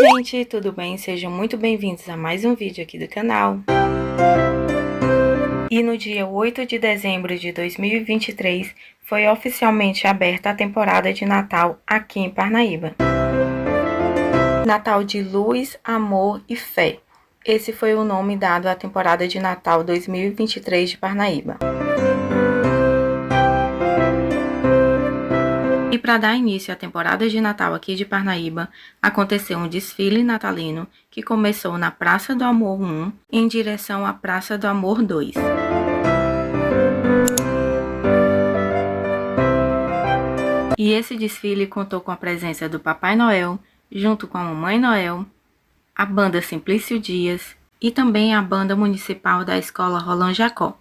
gente, tudo bem? Sejam muito bem-vindos a mais um vídeo aqui do canal. E no dia 8 de dezembro de 2023, foi oficialmente aberta a temporada de Natal aqui em Parnaíba. Natal de luz, amor e fé. Esse foi o nome dado à temporada de Natal 2023 de Parnaíba. E para dar início à temporada de Natal aqui de Parnaíba, aconteceu um desfile natalino que começou na Praça do Amor 1 em direção à Praça do Amor 2. E esse desfile contou com a presença do Papai Noel, junto com a Mamãe Noel, a banda Simplício Dias e também a banda municipal da Escola Roland Jacó.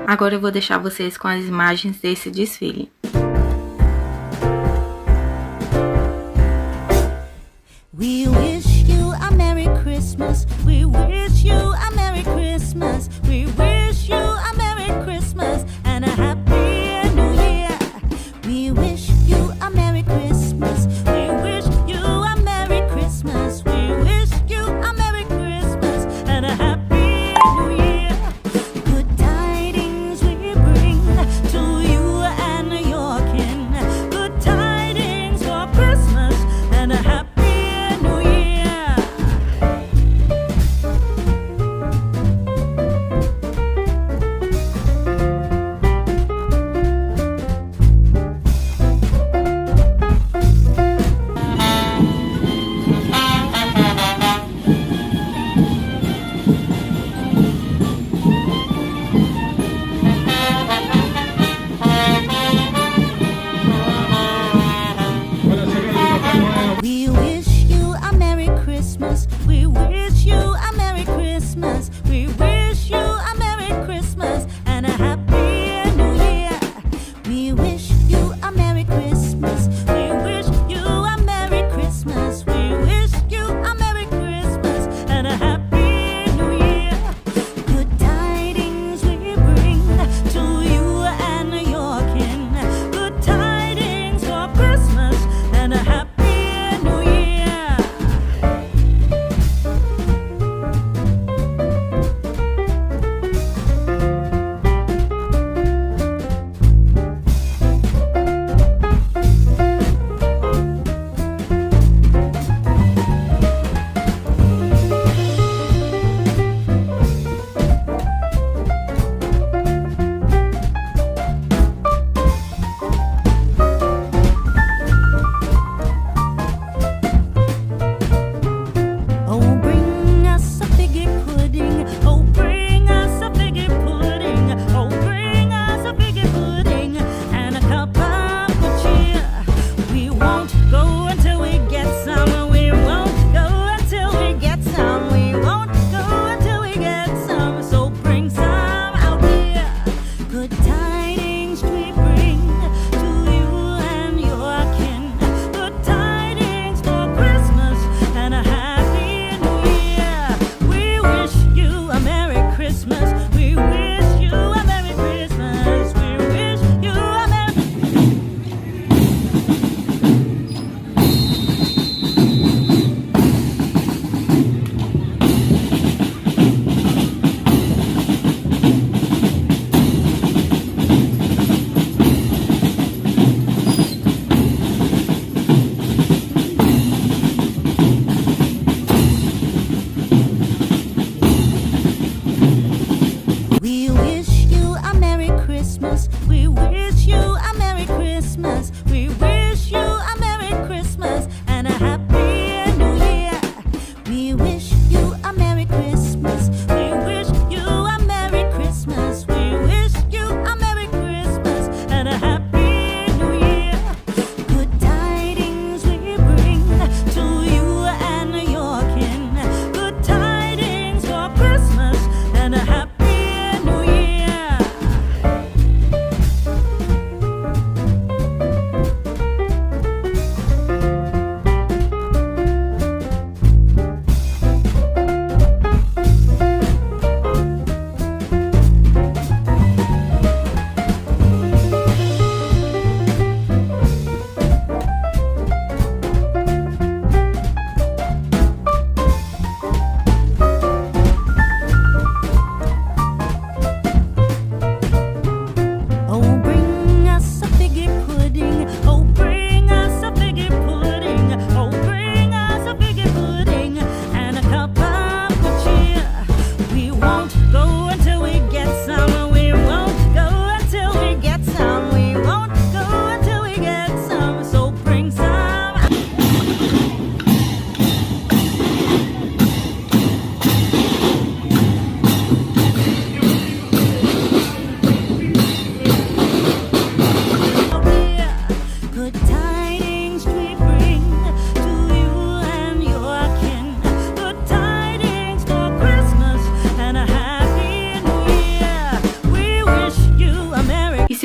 Agora eu vou deixar vocês com as imagens desse desfile. We wish you a Merry Christmas. We wish you a Merry Christmas. We wish you a Merry Christmas and a Happy New Year. We wish you a Merry Christmas. We wish you a Merry Christmas. We wish you a Merry Christmas and a Happy New Year. Good tidings we bring to you and your kin. Good tidings for Christmas and a Happy New Year.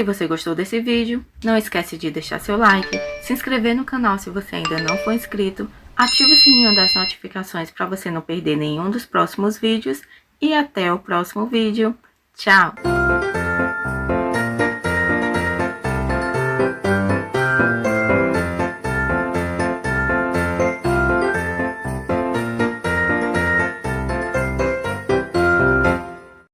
Se você gostou desse vídeo, não esquece de deixar seu like, se inscrever no canal se você ainda não for inscrito, ativa o sininho das notificações para você não perder nenhum dos próximos vídeos e até o próximo vídeo. Tchau!